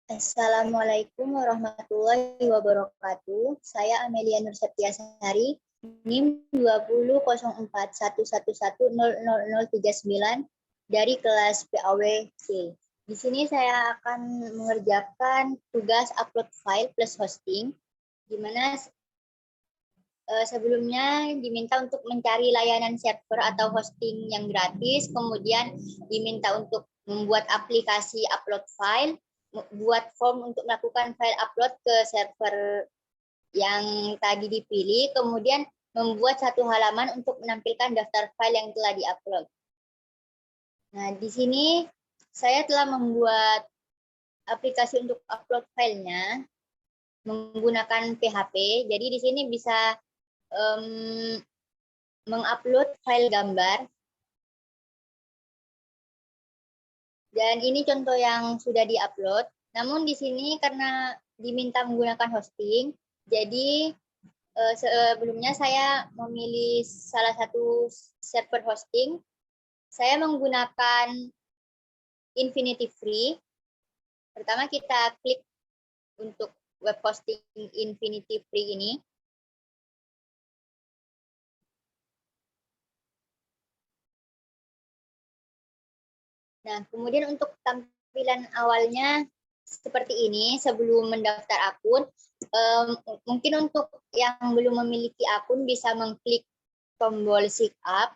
Assalamualaikum warahmatullahi wabarakatuh. Saya Amelia Nur Septiasari, NIM 20.04.111.00039 dari kelas PAW-C. Di sini saya akan mengerjakan tugas upload file plus hosting, di mana sebelumnya diminta untuk mencari layanan server atau hosting yang gratis, kemudian diminta untuk membuat aplikasi upload file, buat form untuk melakukan file upload ke server yang tadi dipilih, kemudian membuat satu halaman untuk menampilkan daftar file yang telah diupload. Nah, di sini saya telah membuat aplikasi untuk upload filenya menggunakan PHP. Jadi di sini bisa mengupload file gambar. Dan ini contoh yang sudah diupload. Namun di sini karena diminta menggunakan hosting, jadi sebelumnya saya memilih salah satu server hosting. Saya menggunakan Infinity Free. Pertama kita klik untuk web hosting Infinity Free ini. Nah, kemudian untuk tampilan awalnya seperti ini sebelum mendaftar akun. Mungkin untuk yang belum memiliki akun bisa mengklik tombol sign up.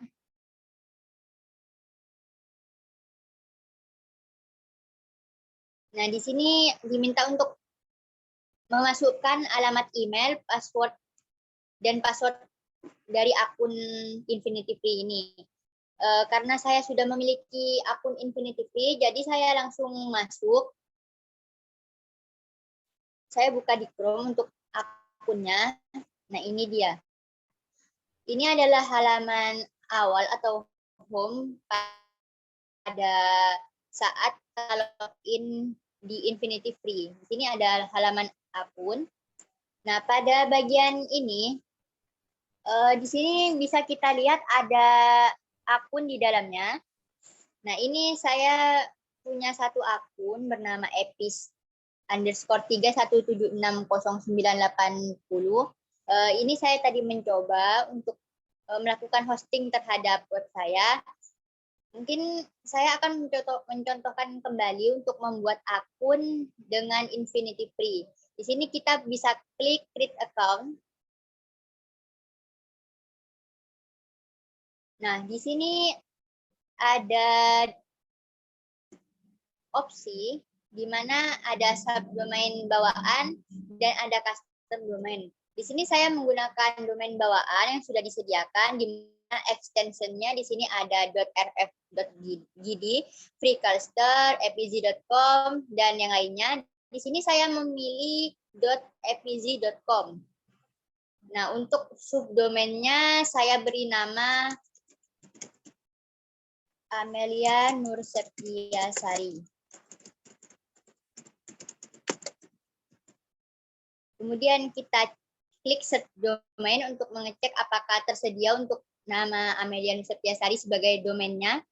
Nah, di sini diminta untuk memasukkan alamat email, password, dan password dari akun Infinity Free ini. Karena saya sudah memiliki akun Infinity Free, jadi saya langsung masuk. Saya buka di Chrome untuk akunnya. Nah, ini dia. Ini adalah halaman awal atau home pada saat login di Infinity Free. Di sini ada halaman akun. Nah, pada bagian ini, di sini bisa kita lihat ada akun di dalamnya. Nah, ini saya punya satu akun bernama epis_317609810. Ini saya tadi mencoba untuk melakukan hosting terhadap web saya. Mungkin saya akan mencontohkan kembali untuk membuat akun dengan Infinity Free. Di sini kita bisa klik create account. Nah, di sini ada opsi di mana ada subdomain bawaan dan ada custom domain. Di sini saya menggunakan domain bawaan yang sudah disediakan, di mana extensionnya di sini ada .rf.gd, freecalster, epz.com, dan yang lainnya. Di sini saya memilih .epz.com. Nah, untuk subdomainnya saya beri nama Amelia Nur Septiasari. Kemudian kita klik search domain untuk mengecek apakah tersedia untuk nama Amelia Nur Septiasari sebagai domainnya.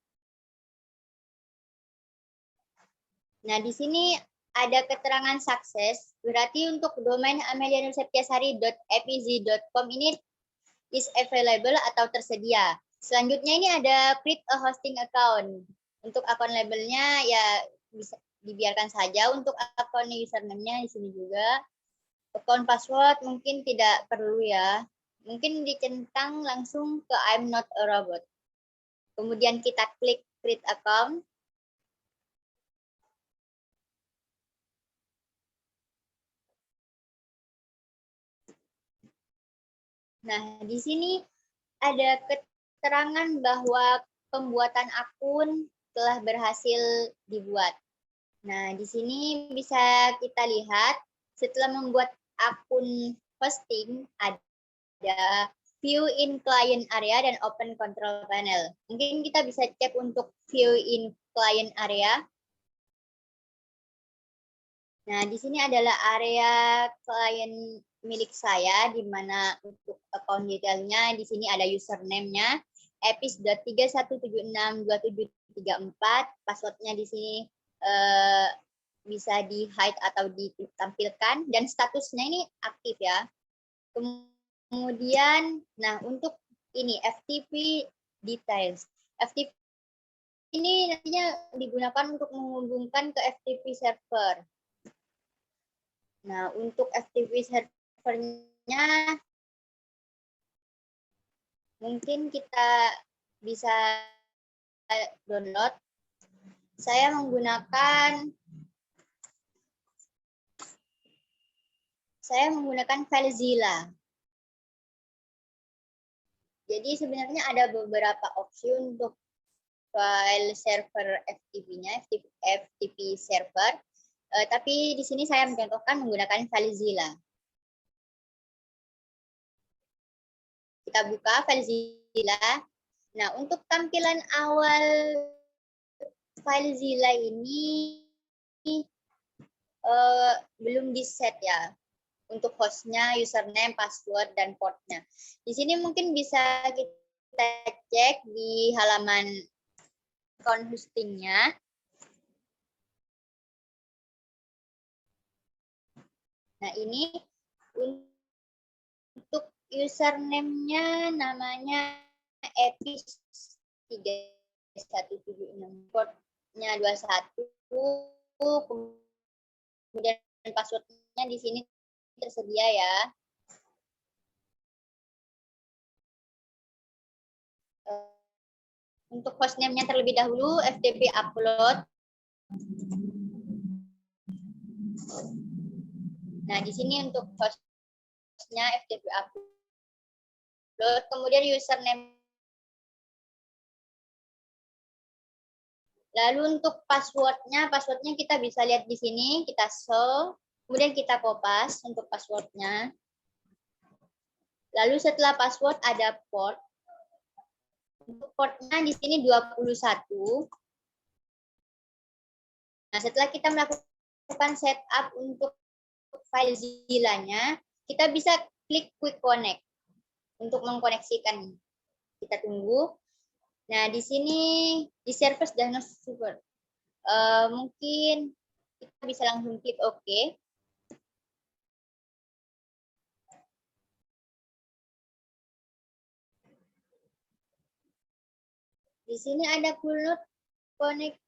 Nah, di sini ada keterangan sukses, berarti untuk domain amelianurseptiasari.epz.com ini is available atau tersedia. Selanjutnya ini ada create a hosting account. Untuk akun labelnya ya bisa dibiarkan saja. Untuk akun username-nya di sini juga. Akun password mungkin tidak perlu ya. Mungkin dicentang langsung ke I'm not a robot. Kemudian kita klik create account. Nah, di sini ada keterangan bahwa pembuatan akun telah berhasil dibuat. Nah, di sini bisa kita lihat setelah membuat akun hosting ada view in client area dan open control panel. Mungkin kita bisa cek untuk view in client area. Nah, di sini adalah area klien milik saya, di mana untuk account detailnya di sini ada username-nya, epis.31762734, passwordnya di sini bisa di hide atau ditampilkan, dan statusnya ini aktif ya. Kemudian, nah untuk ini FTP details. FTP ini nantinya digunakan untuk menghubungkan ke FTP server. Nah, untuk FTP servernya mungkin kita bisa download. Saya menggunakan FileZilla. Jadi sebenarnya ada beberapa opsi untuk file server FTP-nya, FTP server. Tapi di sini saya mencontohkan menggunakan FileZilla. Kita buka FileZilla. Nah, untuk tampilan awal FileZilla ini belum di-set ya. Untuk hostnya, username, password, dan portnya. Di sini mungkin bisa kita cek di halaman account hostingnya. Nah, ini untuk username-nya namanya epis3176, portnya 21, kemudian passwordnya di sini tersedia ya. Untuk hostname-nya terlebih dahulu FTP upload. Nah, di sini untuk hostnya FTP upload, kemudian username. Lalu untuk passwordnya kita bisa lihat di sini, kita show, kemudian kita kopas untuk passwordnya. Lalu setelah password ada port. Untuk portnya di sini 21. Nah, setelah kita melakukan setup untuk FileZilla-nya, kita bisa klik Quick Connect untuk mengkoneksikan. Kita tunggu. Nah, di sini di service diagnosis super. Mungkin kita bisa langsung klik OK. Di sini ada download connect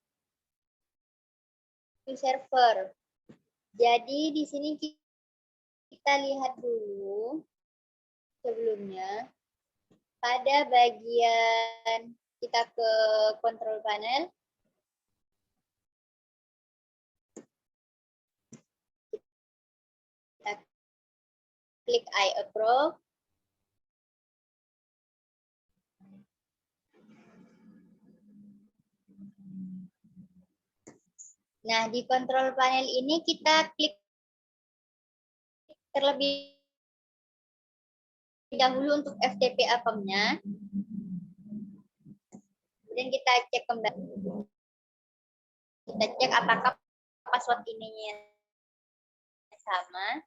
to server. Jadi di sini kita lihat dulu sebelumnya pada bagian kita ke control panel. Kita klik I approve. Nah, di control panel ini kita klik terlebih dahulu untuk FTP account-nya. Kemudian kita cek kembali. Kita cek apakah password ininya sama.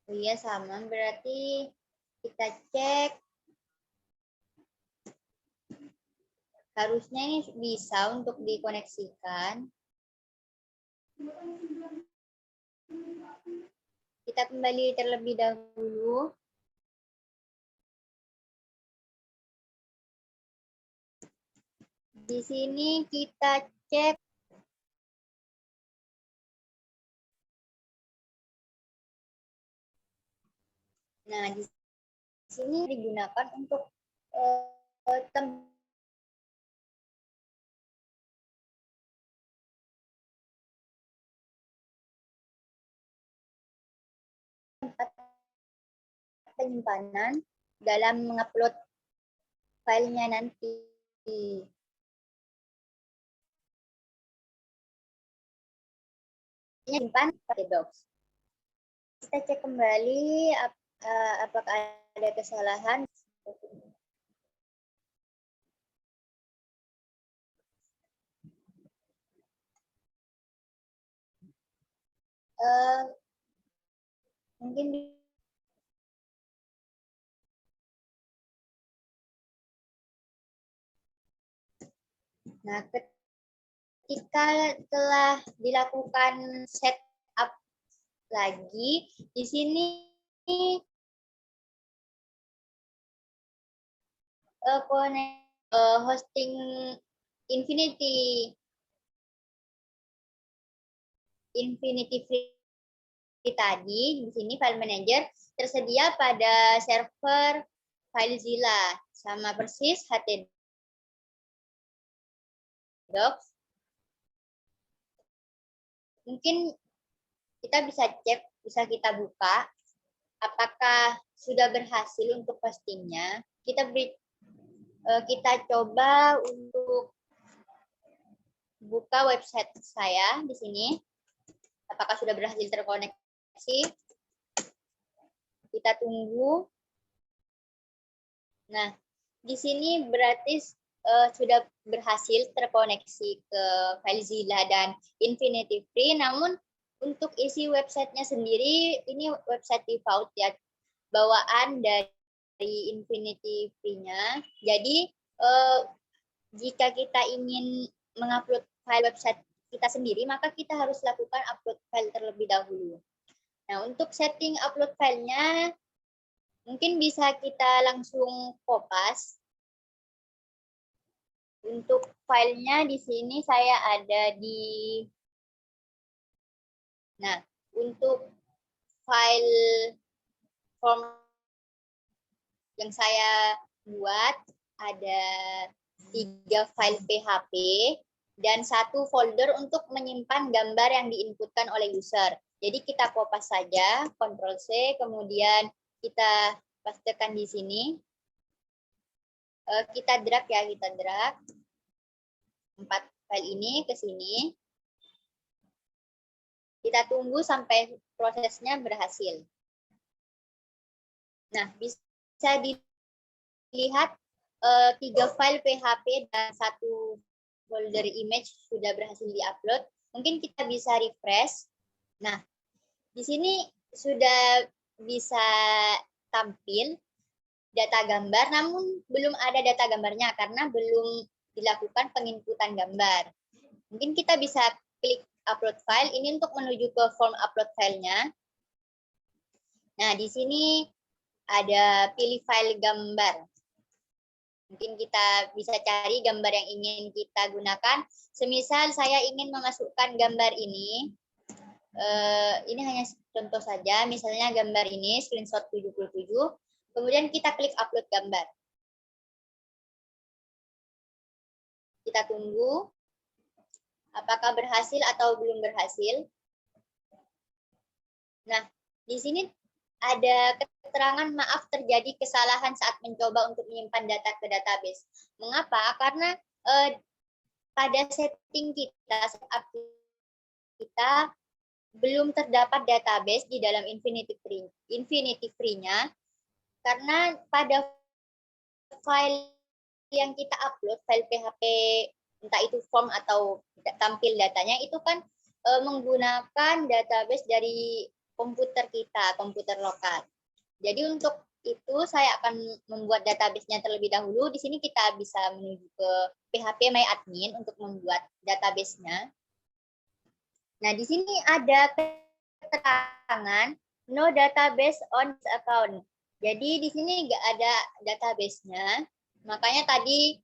Oh iya, sama. Berarti kita cek. Harusnya ini bisa untuk dikoneksikan. Kita kembali terlebih dahulu. Di sini kita cek. Nah, di sini digunakan untuk penyimpanan dalam mengupload filenya nanti. Simpan pakai docs. Kita cek kembali apakah ada kesalahan. Mungkin nah, ketika telah dilakukan setup lagi, di sini hosting Infinity Free tadi, di sini file manager tersedia pada server FileZilla, sama persis htdocs. Mungkin kita bisa cek, bisa kita buka apakah sudah berhasil untuk postingnya. Kita coba untuk buka website saya di sini. Apakah sudah berhasil terkoneksi? Kita tunggu. Nah, di sini berarti sudah berhasil terkoneksi ke FileZilla dan Infinity Free. Namun untuk isi websitenya sendiri, ini website default ya, bawaan dari Infinity Free-nya. Jadi jika kita ingin mengupload file website kita sendiri, maka kita harus lakukan upload file terlebih dahulu. Nah, untuk setting upload filenya, mungkin bisa kita langsung kopas. Untuk filenya di sini saya ada di, nah, untuk file form yang saya buat ada 3 file PHP dan 1 folder untuk menyimpan gambar yang diinputkan oleh user. Jadi kita kopas saja, Ctrl C, kemudian kita pastekan di sini. Kita drag ya, kita drag 4 file ini ke sini. Kita tunggu sampai prosesnya berhasil. Nah, bisa dilihat 3 file PHP dan 1 folder image sudah berhasil diupload. Mungkin kita bisa refresh. Nah, di sini sudah bisa tampil data gambar, namun belum ada data gambarnya karena belum dilakukan penginputan gambar. Mungkin kita bisa klik upload file ini untuk menuju ke form upload filenya. Nah, di sini ada pilih file gambar. Mungkin kita bisa cari gambar yang ingin kita gunakan. Semisal saya ingin memasukkan gambar ini. Ini hanya contoh saja, misalnya gambar ini screenshot 77. Kemudian kita klik upload gambar. Kita tunggu apakah berhasil atau belum berhasil. Nah, di sini ada keterangan maaf terjadi kesalahan saat mencoba untuk menyimpan data ke database. Mengapa? Karena pada setting kita, setup kita belum terdapat database di dalam Infinity Free-nya. Karena pada file yang kita upload, file PHP, entah itu form atau tampil datanya, itu kan menggunakan database dari komputer kita, komputer lokal. Jadi untuk itu saya akan membuat database-nya terlebih dahulu. Di sini kita bisa menuju ke PHP My Admin untuk membuat database-nya. Nah, di sini ada keterangan no database on this account. Jadi di sini nggak ada database-nya. Makanya tadi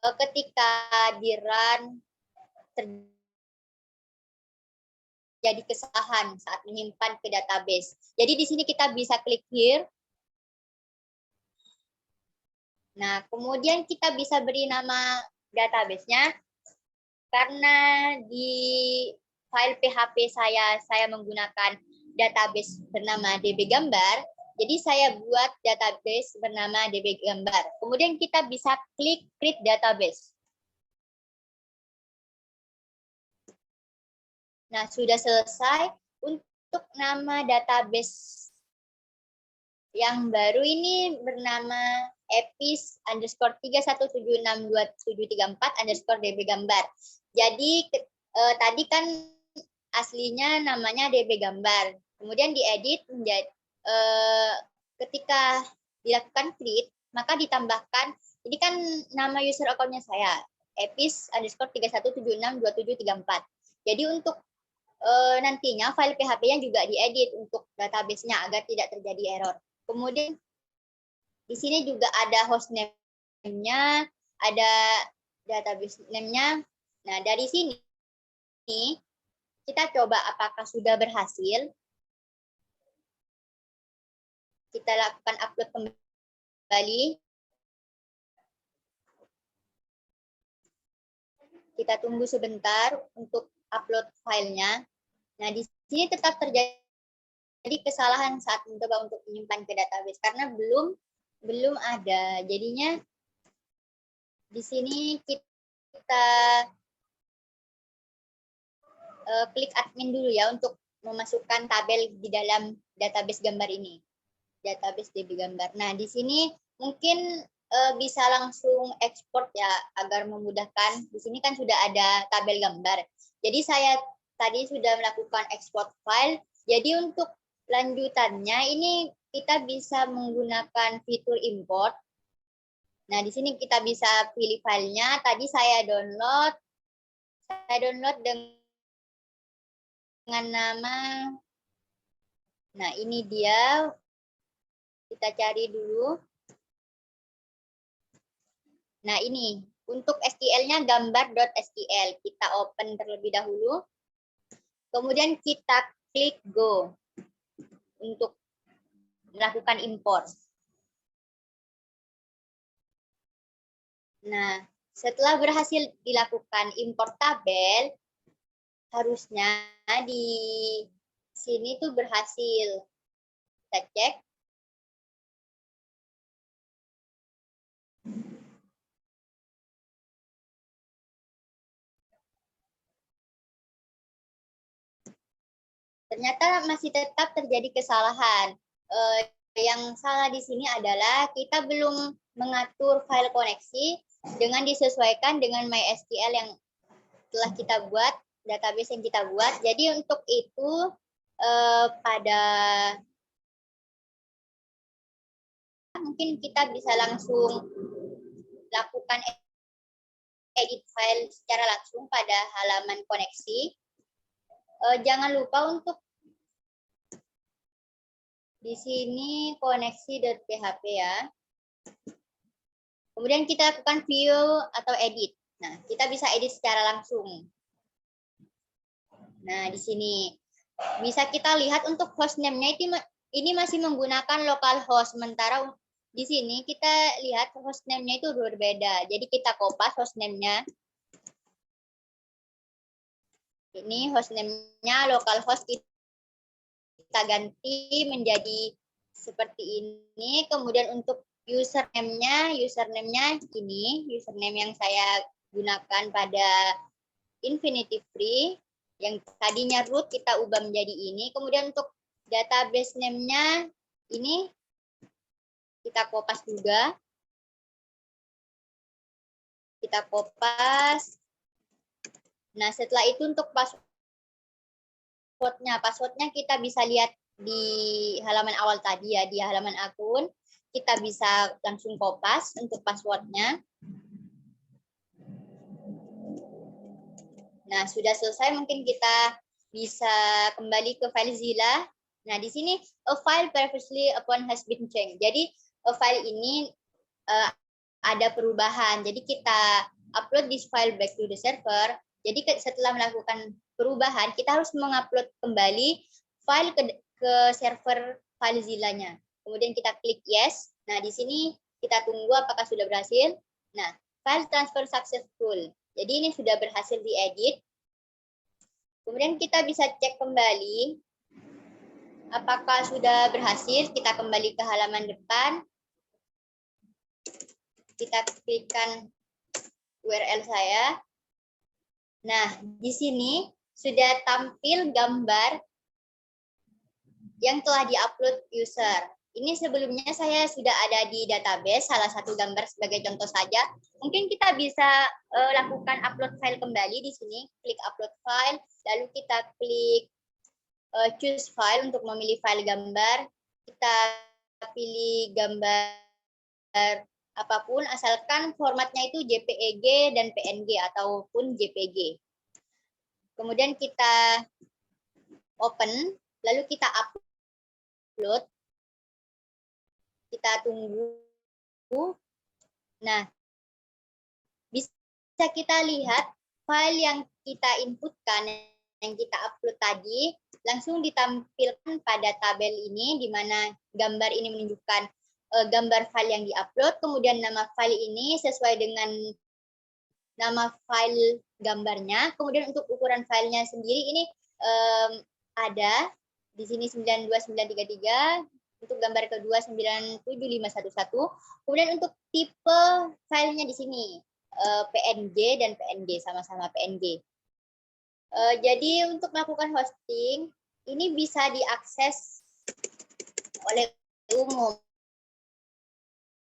ketika di run terjadi kesalahan saat menyimpan ke database. Jadi di sini kita bisa klik here. Nah, kemudian kita bisa beri nama database-nya. Karena di file PHP saya menggunakan database bernama DB Gambar. Jadi saya buat database bernama DB Gambar. Kemudian kita bisa klik create database. Nah, sudah selesai. Untuk nama database yang baru ini bernama epis_317627734 DB Gambar. Jadi tadi kan aslinya namanya DB Gambar. Kemudian diedit menjadi ketika dilakukan create, maka ditambahkan, ini kan nama user account-nya saya, epis_31762734. Jadi untuk nantinya file PHP-nya juga diedit untuk database-nya agar tidak terjadi error. Kemudian di sini juga ada hostname-nya, ada database name-nya. Nah, dari sini kita coba apakah sudah berhasil. Kita lakukan upload kembali. Kita tunggu sebentar untuk upload filenya. Nah, di sini tetap terjadi kesalahan saat mencoba untuk menyimpan ke database karena belum ada. Jadinya di sini kita klik admin dulu ya untuk memasukkan tabel di dalam database gambar ini. Database DB gambar. Nah, di sini mungkin bisa langsung ekspor ya agar memudahkan. Di sini kan sudah ada tabel gambar. Jadi saya tadi sudah melakukan ekspor file. Jadi untuk lanjutannya ini kita bisa menggunakan fitur import. Nah, di sini kita bisa pilih filenya. Tadi saya download dengan nama, nah ini dia, kita cari dulu. Nah ini, untuk SQL-nya gambar.sql, kita open terlebih dahulu. Kemudian kita klik go untuk melakukan import. Nah, setelah berhasil dilakukan import tabel, harusnya di sini tuh berhasil. Kita cek. Ternyata masih tetap terjadi kesalahan. Yang salah di sini adalah kita belum mengatur file koneksi dengan disesuaikan dengan MySQL yang telah kita buat, database yang kita buat. Jadi untuk itu pada mungkin kita bisa langsung lakukan edit file secara langsung pada halaman koneksi. Jangan lupa untuk di sini koneksi.php ya. Kemudian kita lakukan view atau edit. Nah, kita bisa edit secara langsung. Nah, di sini bisa kita lihat untuk hostname-nya ini masih menggunakan localhost. Sementara di sini kita lihat hostname-nya itu berbeda. Jadi kita kopas hostname-nya. Ini hostname-nya localhost, kita ganti menjadi seperti ini. Kemudian untuk username-nya ini, username yang saya gunakan pada Infinity Free, yang tadinya root kita ubah menjadi ini. Kemudian untuk database name-nya ini kita kopas juga. Kita kopas. Nah, setelah itu untuk passwordnya kita bisa lihat di halaman awal tadi ya, di halaman akun. Kita bisa langsung kopas untuk passwordnya. Nah, sudah selesai, mungkin kita bisa kembali ke FileZilla. Nah, di sini a file previously upon has been changed. Jadi, file ini ada perubahan. Jadi, kita upload this file back to the server. Jadi, setelah melakukan perubahan, kita harus mengupload kembali file ke server FileZilla-nya. Kemudian kita klik yes. Nah, di sini kita tunggu apakah sudah berhasil. Nah, file transfer successful. Jadi ini sudah berhasil diedit. Kemudian kita bisa cek kembali apakah sudah berhasil. Kita kembali ke halaman depan. Kita klikkan URL saya. Nah, di sini sudah tampil gambar yang telah diupload user. Ini sebelumnya saya sudah ada di database, salah satu gambar sebagai contoh saja. Mungkin kita bisa lakukan upload file kembali di sini. Klik upload file, lalu kita klik choose file untuk memilih file gambar. Kita pilih gambar apapun asalkan formatnya itu JPEG dan PNG ataupun JPG. Kemudian kita open, lalu kita upload, kita tunggu. Nah, bisa kita lihat file yang kita inputkan, yang kita upload tadi, langsung ditampilkan pada tabel ini, di mana gambar ini menunjukkan gambar file yang diupload, kemudian nama file ini sesuai dengan nama file gambarnya, kemudian untuk ukuran filenya sendiri ini ada di sini 92933, untuk gambar kedua 97511, kemudian untuk tipe filenya di sini PNG dan PNG, sama-sama PNG. Jadi untuk melakukan hosting, ini bisa diakses oleh umum.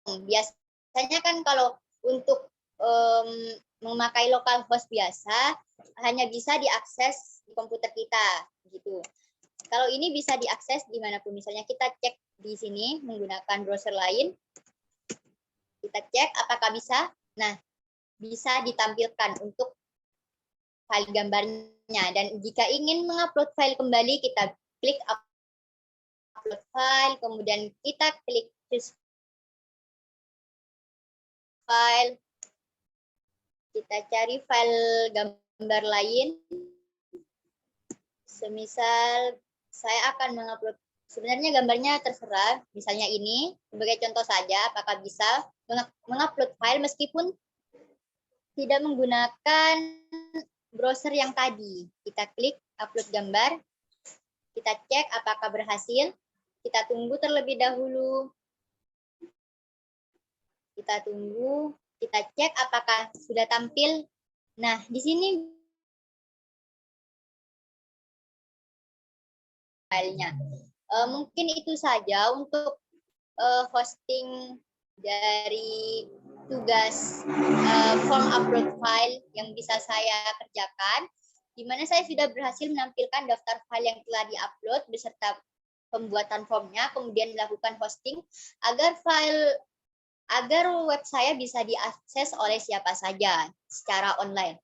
Biasanya kan kalau untuk memakai localhost biasa, hanya bisa diakses di komputer kita, gitu. Kalau ini bisa diakses dimanapun, misalnya kita cek di sini menggunakan browser lain, kita cek apakah bisa. Nah, bisa ditampilkan untuk file gambarnya, dan jika ingin mengupload file kembali, kita klik upload file, kemudian kita klik choose file, kita cari file gambar lain, semisal saya akan mengupload, sebenarnya gambarnya terserah, misalnya ini sebagai contoh saja, apakah bisa mengupload file meskipun tidak menggunakan browser yang tadi. Kita klik upload gambar, kita cek apakah berhasil, kita tunggu terlebih dahulu, kita tunggu, kita cek apakah sudah tampil. Nah, di sini filenya. Mungkin itu saja untuk hosting dari tugas form upload file yang bisa saya kerjakan, di mana saya sudah berhasil menampilkan daftar file yang telah diupload beserta pembuatan formnya, kemudian melakukan hosting agar web saya bisa diakses oleh siapa saja secara online.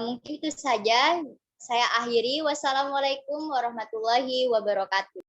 Mungkin itu saja, saya akhiri. Wassalamualaikum warahmatullahi wabarakatuh.